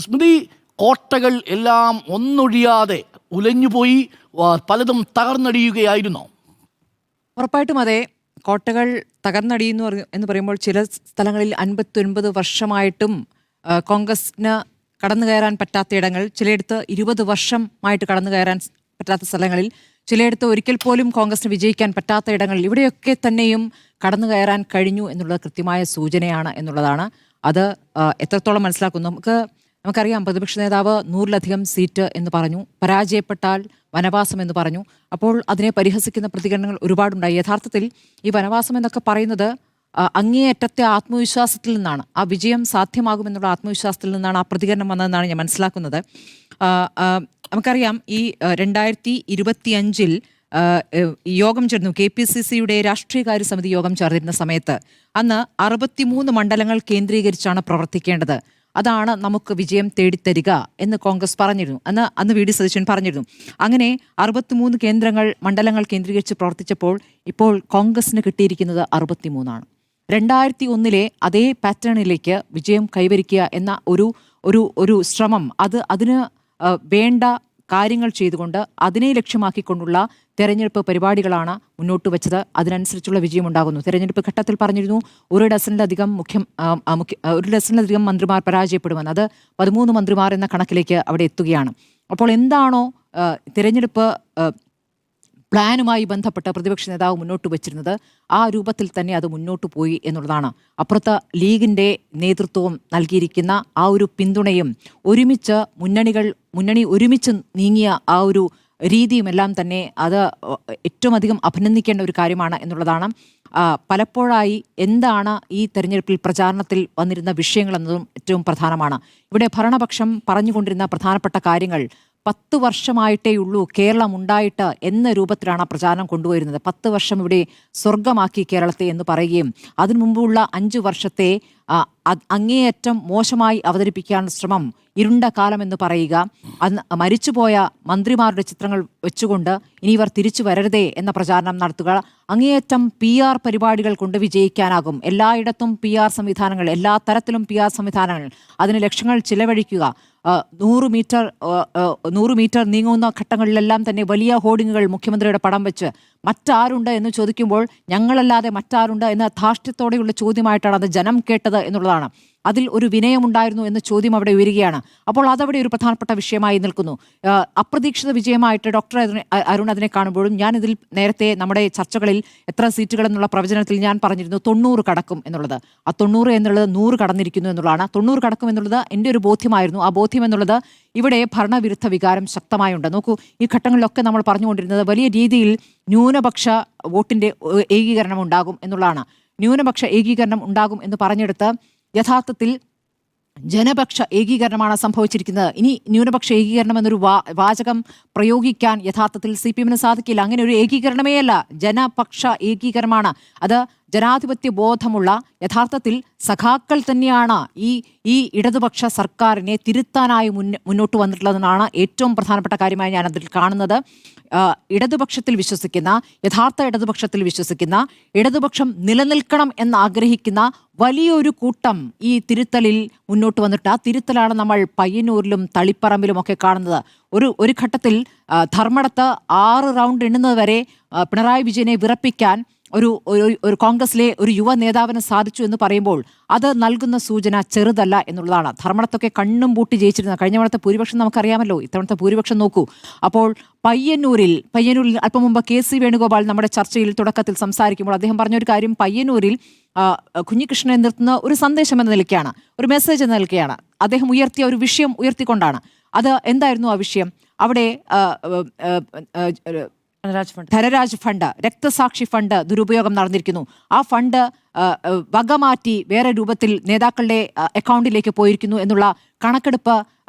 സ്മൃതി, കോട്ടകൾ എല്ലാം ഒന്നൊഴിയാതെ ഉലഞ്ഞുപോയി, പലതും തകർന്നടിയുകയായിരുന്നോ? ഉറപ്പായിട്ടും അതെ. കോട്ടകൾ തകർന്നടിയുന്നു എന്ന് പറയുമ്പോൾ ചില സ്ഥലങ്ങളിൽ 59 വർഷമായിട്ടും കോൺഗ്രസിന് കടന്നു കയറാൻ പറ്റാത്ത ഇടങ്ങൾ, ചിലയിടത്ത് 20 വർഷമായിട്ട് കടന്നു കയറാൻ പറ്റാത്ത സ്ഥലങ്ങളിൽ, ചിലയിടത്ത് ഒരിക്കൽ പോലും കോൺഗ്രസിന് വിജയിക്കാൻ പറ്റാത്ത ഇടങ്ങളിൽ, ഇവിടെയൊക്കെ തന്നെയും കടന്നു കയറാൻ കഴിഞ്ഞു എന്നുള്ളത് കൃത്യമായ സൂചനയാണ് എന്നുള്ളതാണ്. അത് എത്രത്തോളം മനസ്സിലാക്കുന്നു? നമുക്കറിയാം, പ്രതിപക്ഷ നേതാവ് 100-ലധികം സീറ്റ് എന്ന് പറഞ്ഞു, പരാജയപ്പെട്ടാൽ വനവാസം എന്ന് പറഞ്ഞു. അപ്പോൾ അതിനെ പരിഹസിക്കുന്ന പ്രതികരണങ്ങൾ ഒരുപാടുണ്ടായി. യഥാർത്ഥത്തിൽ ഈ വനവാസം എന്നൊക്കെ പറയുന്നത് അങ്ങേയറ്റത്തെ ആത്മവിശ്വാസത്തിൽ നിന്നാണ്, ആ വിജയം സാധ്യമാകുമെന്നുള്ള ആത്മവിശ്വാസത്തിൽ നിന്നാണ് ആ പ്രതികരണം വന്നതെന്നാണ് ഞാൻ മനസ്സിലാക്കുന്നത്. നമുക്കറിയാം, ഈ 2025 യോഗം ചേർന്നു, KPCCയുടെ രാഷ്ട്രീയകാര്യ സമിതി യോഗം ചേർന്നിരുന്ന സമയത്ത് അന്ന് 63 മണ്ഡലങ്ങൾ കേന്ദ്രീകരിച്ചാണ് പ്രവർത്തിക്കേണ്ടത്, അതാണ് നമുക്ക് വിജയം തേടിത്തരിക എന്ന് കോൺഗ്രസ് പറഞ്ഞിരുന്നു. അന്ന് VD സതീശൻ പറഞ്ഞിരുന്നു. അങ്ങനെ 63 മണ്ഡലങ്ങൾ കേന്ദ്രീകരിച്ച് പ്രവർത്തിച്ചപ്പോൾ ഇപ്പോൾ കോൺഗ്രസിന് കിട്ടിയിരിക്കുന്നത് 63 ആണ്. 2001 അതേ പാറ്റേണിലേക്ക് വിജയം കൈവരിക്കുക എന്ന ഒരു ശ്രമം, അതിന് വേണ്ട കാര്യങ്ങൾ ചെയ്തുകൊണ്ട് അതിനെ ലക്ഷ്യമാക്കിക്കൊണ്ടുള്ള തെരഞ്ഞെടുപ്പ് പരിപാടികളാണ് മുന്നോട്ട് വെച്ചത്. അതിനനുസരിച്ചുള്ള വിജയമുണ്ടാകുന്നു. തെരഞ്ഞെടുപ്പ് ഘട്ടത്തിൽ പറഞ്ഞിരുന്നു ഒരു ഡസനിലധികം മന്ത്രിമാർ പരാജയപ്പെടുമെന്ന്. അത് 13 മന്ത്രിമാർ എന്ന കണക്കിലേക്ക് അവിടെ എത്തുകയാണ്. അപ്പോൾ എന്താണോ തെരഞ്ഞെടുപ്പ് പ്ലാനുമായി ബന്ധപ്പെട്ട് പ്രതിപക്ഷ നേതാവ് മുന്നോട്ട് വച്ചിരുന്നത്, ആ രൂപത്തിൽ തന്നെ അത് മുന്നോട്ട് പോയി എന്നുള്ളതാണ്. അപ്പുറത്ത് ലീഗിൻ്റെ നേതൃത്വവും നൽകിയിരിക്കുന്ന ആ ഒരു പിന്തുണയും, മുന്നണി ഒരുമിച്ച് നീങ്ങിയ ആ ഒരു രീതിയുമെല്ലാം തന്നെ അത് ഏറ്റവും അധികം അഭിനന്ദിക്കേണ്ട ഒരു കാര്യമാണ് എന്നുള്ളതാണ്. പലപ്പോഴായി എന്താണ് ഈ തെരഞ്ഞെടുപ്പിൽ പ്രചാരണത്തിൽ വന്നിരുന്ന വിഷയങ്ങളെന്നതും ഏറ്റവും പ്രധാനമാണ്. ഇവിടെ ഭരണപക്ഷം പറഞ്ഞുകൊണ്ടിരുന്ന പ്രധാനപ്പെട്ട കാര്യങ്ങൾ 10 വർഷമായിട്ടേ ഉള്ളൂ കേരളം ഉണ്ടായിട്ട് എന്ന രൂപത്തിലാണ് പ്രചാരണം കൊണ്ടുവരുന്നത്. 10 വർഷം ഇവിടെ സ്വർഗമാക്കി കേരളത്തെ എന്ന് പറയുകയും അതിനു മുമ്പുള്ള 5 വർഷത്തെ അങ്ങേയറ്റം മോശമായി അവതരിപ്പിക്കാനുള്ള ശ്രമം, ഇരുണ്ട കാലം എന്ന് പറയുക, അന്ന് മരിച്ചുപോയ മന്ത്രിമാരുടെ ചിത്രങ്ങൾ വെച്ചുകൊണ്ട് ഇനി ഇവർ തിരിച്ചു വരരുതേ എന്ന പ്രചാരണം നടത്തുക, അങ്ങേയറ്റം PR പരിപാടികൾ കൊണ്ട് വിജയിക്കാനാകും, എല്ലായിടത്തും PR സംവിധാനങ്ങൾ, എല്ലാ തരത്തിലും PR സംവിധാനങ്ങൾ, അതിന് ലക്ഷങ്ങൾ ചിലവഴിക്കുക, 100 മീറ്റർ നീങ്ങുന്ന ഘട്ടങ്ങളിലെല്ലാം തന്നെ വലിയ ഹോർഡിങ്ങുകൾ മുഖ്യമന്ത്രിയുടെ പടം വെച്ച് മറ്റാരുണ്ട് എന്ന് ചോദിക്കുമ്പോൾ ഞങ്ങളല്ലാതെ മറ്റാരുണ്ട് എന്ന ധാർഷ്ട്യത്തോടെയുള്ള ചോദ്യമായിട്ടാണ് അത് ജനം കേട്ടത് എന്നുള്ളതാണ്. അതിൽ ഒരു വിനയമുണ്ടായിരുന്നു എന്ന ചോദ്യം അവിടെ ഉയരുകയാണ്. അപ്പോൾ അതവിടെ ഒരു പ്രധാനപ്പെട്ട വിഷയമായി നിൽക്കുന്നു. അപ്രതീക്ഷിത വിജയമായിട്ട് ഡോക്ടർ അരുൺ അതിനെ കാണുമ്പോഴും, ഞാനിതിൽ നേരത്തെ നമ്മുടെ ചർച്ചകളിൽ എത്ര സീറ്റുകൾ എന്നുള്ള പ്രവചനത്തിൽ ഞാൻ പറഞ്ഞിരുന്നു 90 കടക്കും എന്നുള്ളത്. ആ 90 എന്നുള്ളത് 100 കടന്നിരിക്കുന്നു എന്നുള്ളതാണ്. 90 കടക്കും എന്നുള്ളത് എൻ്റെ ഒരു ബോധ്യമായിരുന്നു. ആ ബോധ്യം എന്നുള്ളത് ഇവിടെ ഭരണവിരുദ്ധ വികാരം ശക്തമായുണ്ട്. നോക്കൂ, ഈ ഘട്ടങ്ങളിലൊക്കെ നമ്മൾ പറഞ്ഞുകൊണ്ടിരുന്നത് വലിയ രീതിയിൽ ന്യൂനപക്ഷ വോട്ടിൻ്റെ ഏകീകരണം ഉണ്ടാകും എന്നുള്ളതാണ്. ന്യൂനപക്ഷ ഏകീകരണം ഉണ്ടാകും എന്ന് പറഞ്ഞെടുത്ത് യഥാർത്ഥത്തിൽ ജനപക്ഷ ഏകീകരണമാണ് സംഭവിച്ചിരിക്കുന്നത്. ഇനി ന്യൂനപക്ഷ ഏകീകരണം എന്നൊരു വാചകം പ്രയോഗിക്കാൻ യഥാർത്ഥത്തിൽ CPM-ന് സാധിക്കില്ല. അങ്ങനെ ഒരു ഏകീകരണമേ അല്ല, ജനപക്ഷ ഏകീകരണമാണ്. അത് ജനാധിപത്യ ബോധമുള്ള യഥാർത്ഥത്തിൽ സഖാക്കൾ തന്നെയാണ് ഈ ഇടതുപക്ഷ സർക്കാരിനെ തിരുത്താനായി മുന്നോട്ട് വന്നിട്ടുള്ളതെന്നാണ് ഏറ്റവും പ്രധാനപ്പെട്ട കാര്യമായി ഞാൻ അതിൽ കാണുന്നത്. ഇടതുപക്ഷത്തിൽ വിശ്വസിക്കുന്ന, യഥാർത്ഥ ഇടതുപക്ഷത്തിൽ വിശ്വസിക്കുന്ന, ഇടതുപക്ഷം നിലനിൽക്കണം എന്നാഗ്രഹിക്കുന്ന വലിയൊരു കൂട്ടം ഈ തിരുത്തലിൽ മുന്നോട്ട് വന്നിട്ട്, ആ തിരുത്തലാണ് നമ്മൾ പയ്യന്നൂരിലും തളിപ്പറമ്പിലും ഒക്കെ കാണുന്നത്. ഒരു ഘട്ടത്തിൽ ധർമ്മടത്ത് 6 റൗണ്ട് എണ്ണുന്നത് വരെ പിണറായി വിജയനെ വിറപ്പിക്കാൻ ഒരു കോൺഗ്രസിലെ ഒരു യുവ നേതാവിന് സാധിച്ചു എന്ന് പറയുമ്പോൾ അത് നൽകുന്ന സൂചന ചെറുതല്ല എന്നുള്ളതാണ്. ധർമ്മടത്തൊക്കെ കണ്ണും പൂട്ടി ജയിച്ചിരുന്ന കഴിഞ്ഞ തവണത്തെ ഭൂരിപക്ഷം നമുക്കറിയാമല്ലോ. ഇത്തവണത്തെ ഭൂരിപക്ഷം നോക്കൂ. അപ്പോൾ പയ്യന്നൂരിൽ അല്പം മുമ്പ് KC വേണുഗോപാൽ നമ്മുടെ ചർച്ചയിൽ തുടക്കത്തിൽ സംസാരിക്കുമ്പോൾ അദ്ദേഹം പറഞ്ഞൊരു കാര്യം, പയ്യന്നൂരിൽ കുഞ്ഞികൃഷ്ണനെ നിർത്തുന്ന ഒരു സന്ദേശം എന്ന നിലയ്ക്കാണ്, ഒരു മെസ്സേജ് എന്ന നിലയ്ക്കാണ് അദ്ദേഹം ഉയർത്തിയ ഒരു വിഷയം ഉയർത്തിക്കൊണ്ടാണ്. അത് എന്തായിരുന്നു ആ വിഷയം? അവിടെ ധനരാജ് ഫണ്ട്, രക്തസാക്ഷി ഫണ്ട് ദുരുപയോഗം നടന്നിരിക്കുന്നു. ആ ഫണ്ട് വകമാറ്റി വേറെ രൂപത്തിൽ നേതാക്കളുടെ അക്കൗണ്ടിലേക്ക് പോയിരിക്കുന്നു എന്നുള്ള കണക്കെടുപ്പ്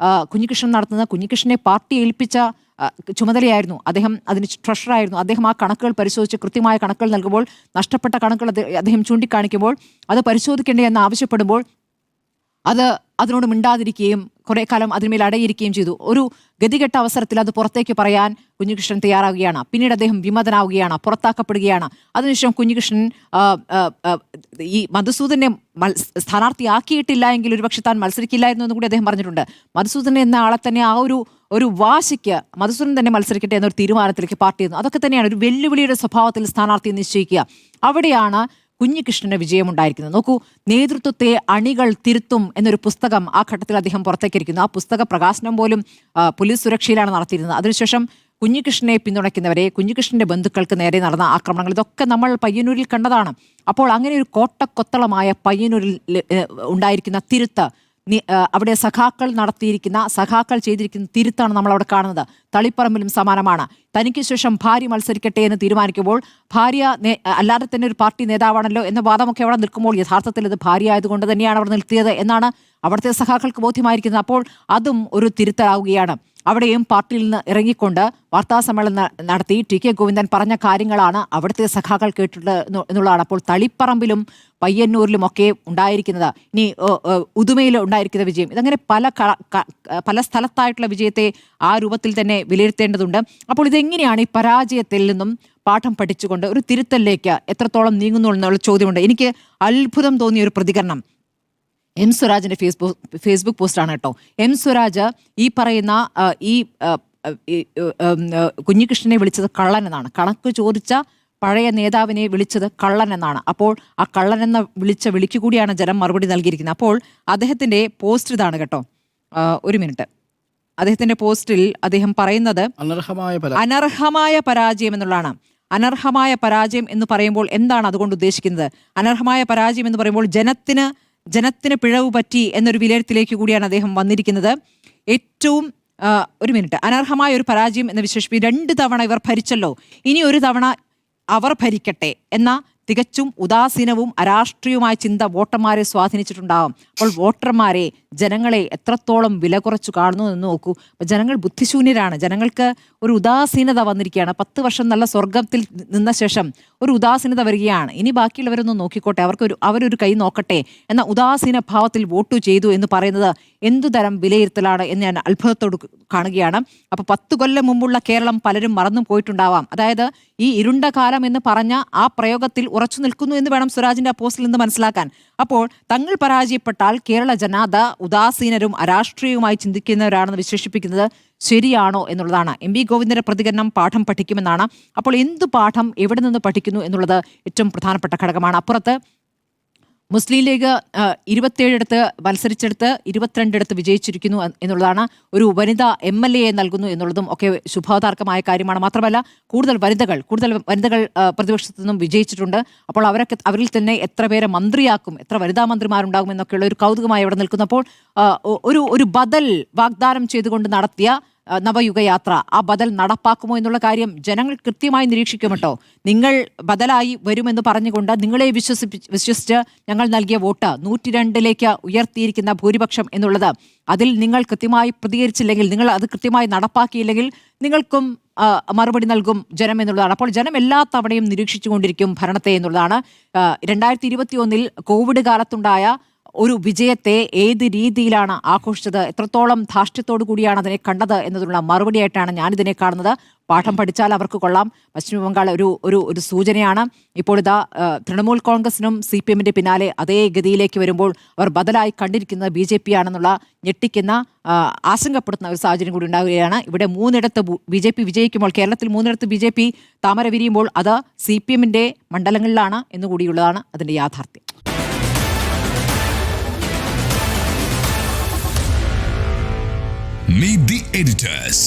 കുഞ്ഞികൃഷ്ണൻ നടത്തുന്നത്. കുഞ്ഞികൃഷ്ണനെ പാർട്ടി ഏൽപ്പിച്ച ചുമതലയായിരുന്നു, അദ്ദേഹം അതിന് ട്രഷറായിരുന്നു. അദ്ദേഹം ആ കണക്കുകൾ പരിശോധിച്ച് കൃത്യമായ കണക്കുകൾ നൽകുമ്പോൾ, നഷ്ടപ്പെട്ട കണക്കുകൾ അദ്ദേഹം ചൂണ്ടിക്കാണിക്കുമ്പോൾ അത് പരിശോധിക്കേണ്ടേ എന്ന് ആവശ്യപ്പെടുമ്പോൾ അതിനോട് മിണ്ടാതിരിക്കുകയും കുറെ കാലം അതിന്മേൽ അടയിരിക്കുകയും ചെയ്തു. ഒരു ഗതികെട്ട അവസരത്തിൽ അത് പുറത്തേക്ക് പറയാൻ കുഞ്ഞികൃഷ്ണൻ തയ്യാറാവുകയാണ്. പിന്നീട് അദ്ദേഹം വിമതനാവുകയാണ്, പുറത്താക്കപ്പെടുകയാണ്. അതിനുശേഷം കുഞ്ഞികൃഷ്ണൻ ഈ മധുസൂദനെ സ്ഥാനാർത്ഥിയാക്കിയിട്ടില്ല എങ്കിൽ ഒരുപക്ഷെ താൻ മത്സരിക്കില്ലായിരുന്നു എന്ന് കൂടി അദ്ദേഹം പറഞ്ഞിട്ടുണ്ട്. മധുസൂദൻ എന്ന ആളെ തന്നെ ആ ഒരു വാശിക്ക് മധുസൂദൻ തന്നെ മത്സരിക്കട്ടെ എന്നൊരു തീരുമാനത്തിലേക്ക് പാർട്ടി വന്നു. അതൊക്കെ തന്നെയാണ് ഒരു വെല്ലുവിളിയുടെ സ്വഭാവത്തിൽ സ്ഥാനാർത്ഥിയെ നിശ്ചയിക്കുക. അവിടെയാണ് കുഞ്ഞികൃഷ്ണന് വിജയമുണ്ടായിരിക്കുന്നത്. നോക്കൂ, നേതൃത്വത്തെ അണികൾ തിരുത്തും എന്നൊരു പുസ്തകം ആ ഘട്ടത്തിൽ അദ്ദേഹം പുറത്തേക്കിരിക്കുന്നു. ആ പുസ്തക പ്രകാശനം പോലും പോലീസ് സുരക്ഷയിലാണ് നടത്തിയിരുന്നത്. അതിനുശേഷം കുഞ്ഞികൃഷ്ണനെ പിന്തുണയ്ക്കുന്നവരെ, കുഞ്ഞികൃഷ്ണന്റെ ബന്ധുക്കൾക്ക് നേരെ നടന്ന ആക്രമണങ്ങൾ, ഇതൊക്കെ നമ്മൾ പയ്യന്നൂരിൽ കണ്ടതാണ്. അപ്പോൾ അങ്ങനെ ഒരു കോട്ടക്കൊത്തളമായ പയ്യന്നൂരിൽ ഉണ്ടായിരിക്കുന്ന തിരുത്ത്, അവിടെ സഖാക്കൾ ചെയ്തിരിക്കുന്ന തിരുത്താണ് നമ്മൾ അവിടെ കാണുന്നത്. തളിപ്പറമ്പിലും സമാനമാണ്. തനിക്ക് ശേഷം ഭാര്യ മത്സരിക്കട്ടെ എന്ന് തീരുമാനിക്കുമ്പോൾ ഭാര്യ അല്ലാതെ തന്നെ ഒരു പാർട്ടി നേതാവാണല്ലോ എന്ന വാദമൊക്കെ അവിടെ നിൽക്കുമ്പോൾ യഥാർത്ഥത്തിൽ ഇത് ഭാര്യ ആയതുകൊണ്ട് തന്നെയാണ് അവർ നിർത്തിയത് എന്നാണ് അവിടുത്തെ സഖാക്കൾക്ക് ബോധ്യമായിരിക്കുന്നത്. അപ്പോൾ അതും ഒരു തിരുത്തലാവുകയാണ്. അവിടെയും പാർട്ടിയിൽ നിന്ന് ഇറങ്ങിക്കൊണ്ട് വാർത്താസമ്മേളനം നടത്തി ടി.കെ. ഗോവിന്ദൻ പറഞ്ഞ കാര്യങ്ങളാണ് അവിടുത്തെ സഖാക്കൾ കേട്ടിട്ട് എന്നുള്ളതാണ്. അപ്പോൾ തളിപ്പറമ്പിലും പയ്യന്നൂരിലും ഒക്കെ ഉണ്ടായിരിക്കുന്നത്, ഇനി ഉദുമയിൽ ഉണ്ടായിരിക്കുന്ന വിജയം, ഇതങ്ങനെ പല സ്ഥലത്തായിട്ടുള്ള വിജയത്തെ ആ രൂപത്തിൽ തന്നെ വിലയിരുത്തേണ്ടതുണ്ട്. അപ്പോൾ ഇതെങ്ങനെയാണ് ഈ പരാജയത്തിൽ നിന്നും പാഠം പഠിച്ചുകൊണ്ട് ഒരു തിരുത്തലിലേക്ക് എത്രത്തോളം നീങ്ങുന്നു എന്നുള്ള ചോദ്യമുണ്ട്. എനിക്ക് അത്ഭുതം തോന്നിയ ഒരു പ്രതികരണം എം സ്വരാജിന്റെ ഫേസ്ബുക്ക് പോസ്റ്റാണ് കേട്ടോ. എം സ്വരാജ് ഈ പറയുന്ന കുഞ്ഞികൃഷ്ണനെ വിളിച്ചത് കള്ളൻ എന്നാണ്. കണക്ക് ചോദിച്ച പഴയ നേതാവിനെ വിളിച്ചത് കള്ളൻ എന്നാണ്. അപ്പോൾ ആ കള്ളൻ എന്ന വിളിക്ക് കൂടിയാണ് ജനം മറുപടി നൽകിയിരിക്കുന്നത്. അപ്പോൾ അദ്ദേഹത്തിന്റെ പോസ്റ്റ് ഇതാണ് കേട്ടോ. ഒരു മിനിറ്റ്. അദ്ദേഹത്തിന്റെ പോസ്റ്റിൽ അദ്ദേഹം പറയുന്നത് അനർഹമായ പരാജയം എന്നുള്ളതാണ്. അനർഹമായ പരാജയം എന്ന് പറയുമ്പോൾ എന്താണ് അതുകൊണ്ട് ഉദ്ദേശിക്കുന്നത്? അനർഹമായ പരാജയം എന്ന് പറയുമ്പോൾ ജനത്തിന് പിഴവ് പറ്റി എന്നൊരു വിലയിരുത്തലേക്ക് കൂടിയാണ് അദ്ദേഹം വന്നിരിക്കുന്നത്. ഏറ്റവും ഒരു മിനിറ്റ്. അനർഹമായ ഒരു പരാജയം എന്ന് വിശേഷിപ്പിക്കും. 2 തവണ ഇവർ ഭരിച്ചല്ലോ, ഇനി ഒരു തവണ അവർ ഭരിക്കട്ടെ എന്ന തികച്ചും ഉദാസീനവും അരാഷ്ട്രീയവുമായ ചിന്ത വോട്ടർമാരെ സ്വാധീനിച്ചിട്ടുണ്ടാകും. അപ്പോൾ വോട്ടർമാരെ, ജനങ്ങളെ എത്രത്തോളം വില കുറച്ചു കാണുന്നു എന്ന് നോക്കൂ. ജനങ്ങൾ ബുദ്ധിശൂന്യരാണ്. ജനങ്ങൾക്ക് ഒരു ഉദാസീനത വന്നിരിക്കുകയാണ്. 10 വർഷം നല്ല സ്വർഗത്തിൽ നിന്ന ശേഷം ഒരു ഉദാസീനത വരികയാണ്. ഇനി ബാക്കിയുള്ളവരൊന്നും നോക്കിക്കോട്ടെ, അവരൊരു കൈ നോക്കട്ടെ എന്ന ഉദാസീന ഭാവത്തിൽ വോട്ട് ചെയ്തു എന്ന് പറയുന്നത് എന്തുതരം വിലയിരുത്തലാണ് എന്ന് ഞാൻ അത്ഭുതത്തോട് കാണുകയാണ്. അപ്പോൾ 10 കൊല്ലം മുമ്പുള്ള കേരളം പലരും മറന്നും പോയിട്ടുണ്ടാവാം. അതായത് ഈ ഇരുണ്ട കാലം എന്ന് പറഞ്ഞ ആ പ്രയോഗത്തിൽ ഉറച്ചു നിൽക്കുന്നു എന്ന് വേണം സ്വരാജിന്റെ ആ പോസ്റ്റിൽ നിന്ന് മനസ്സിലാക്കാൻ. അപ്പോൾ തങ്ങൾ പരാജയപ്പെട്ടാൽ കേരള ജനത ഉദാസീനരും അരാഷ്ട്രീയവുമായി ചിന്തിക്കുന്നവരാണെന്ന് വിശേഷിപ്പിക്കുന്നത് ശരിയാണോ എന്നുള്ളതാണ്. എം വി ഗോവിന്ദന്റെ പ്രതികരണം പാഠം പഠിക്കുമെന്നാണ്. അപ്പോൾ എന്തു പാഠം എവിടെ നിന്ന് പഠിക്കുന്നു എന്നുള്ളത് ഏറ്റവും പ്രധാനപ്പെട്ട ഘടകമാണ്. അപ്പുറത്ത് മുസ്ലിം ലീഗ് 27 മത്സരിച്ചെടുത്ത് 22 വിജയിച്ചിരിക്കുന്നു എന്നുള്ളതാണ്. ഒരു വനിതാ MLA നൽകുന്നു എന്നുള്ളതും ഒക്കെ ശുഭോദാർക്കമായ കാര്യമാണ്. മാത്രമല്ല കൂടുതൽ വനിതകൾ പ്രതിപക്ഷത്തു നിന്നും വിജയിച്ചിട്ടുണ്ട്. അപ്പോൾ അവരിൽ തന്നെ എത്ര പേരെ മന്ത്രിയാക്കും, എത്ര വനിതാ മന്ത്രിമാരുണ്ടാകും എന്നൊക്കെയുള്ള ഒരു കൗതുകമായി അവിടെ നിൽക്കുന്നപ്പോൾ ഒരു ബദൽ വാഗ്ദാനം ചെയ്തുകൊണ്ട് നടത്തിയ നവയുഗയാത്ര ആ ബദൽ നടപ്പാക്കുമോ എന്നുള്ള കാര്യം ജനങ്ങൾ കൃത്യമായി നിരീക്ഷിക്കും കേട്ടോ. നിങ്ങൾ ബദലായി വരുമെന്ന് പറഞ്ഞുകൊണ്ട് നിങ്ങളെ വിശ്വസിച്ച് ഞങ്ങൾ നൽകിയ വോട്ട് 102 ഉയർത്തിയിരിക്കുന്ന ഭൂരിപക്ഷം എന്നുള്ളത്, അതിൽ നിങ്ങൾ കൃത്യമായി പ്രതികരിച്ചില്ലെങ്കിൽ, നിങ്ങൾ അത് കൃത്യമായി നടപ്പാക്കിയില്ലെങ്കിൽ നിങ്ങൾക്കും മറുപടി നൽകും ജനം എന്നുള്ളതാണ്. അപ്പോൾ ജനം എല്ലാ തവണയും നിരീക്ഷിച്ചുകൊണ്ടിരിക്കും ഭരണത്തെ എന്നുള്ളതാണ്. 2021 കോവിഡ് കാലത്തുണ്ടായ ഒരു വിജയത്തെ ഏത് രീതിയിലാണ് ആഘോഷിച്ചത്, എത്രത്തോളം ധാർഷ്ട്യത്തോടു കൂടിയാണ് അതിനെ കണ്ടത് എന്നതിനുള്ള മറുപടിയായിട്ടാണ് ഞാനിതിനെ കാണുന്നത്. പാഠം പഠിച്ചാൽ അവർക്ക് കൊള്ളാം. പശ്ചിമ ബംഗാൾ ഒരു സൂചനയാണ്. ഇപ്പോൾ ഇതാ തൃണമൂൽ കോൺഗ്രസിനും CPM-ന്റെ പിന്നാലെ അതേ ഗതിയിലേക്ക് വരുമ്പോൾ അവർ ബദലായി കണ്ടിരിക്കുന്നത് BJP ആണെന്നുള്ള ഞെട്ടിക്കുന്ന ആശങ്കപ്പെടുത്തുന്ന ഒരു സാഹചര്യം കൂടി ഉണ്ടാവുകയാണ്. ഇവിടെ 3 BJP വിജയിക്കുമ്പോൾ, കേരളത്തിൽ 3 BJP താമര വിരിയുമ്പോൾ അത് CPM-ന്റെ മണ്ഡലങ്ങളിലാണ് എന്നുകൂടിയുള്ളതാണ് അതിൻ്റെ യാഥാർത്ഥ്യം. Meet the editors.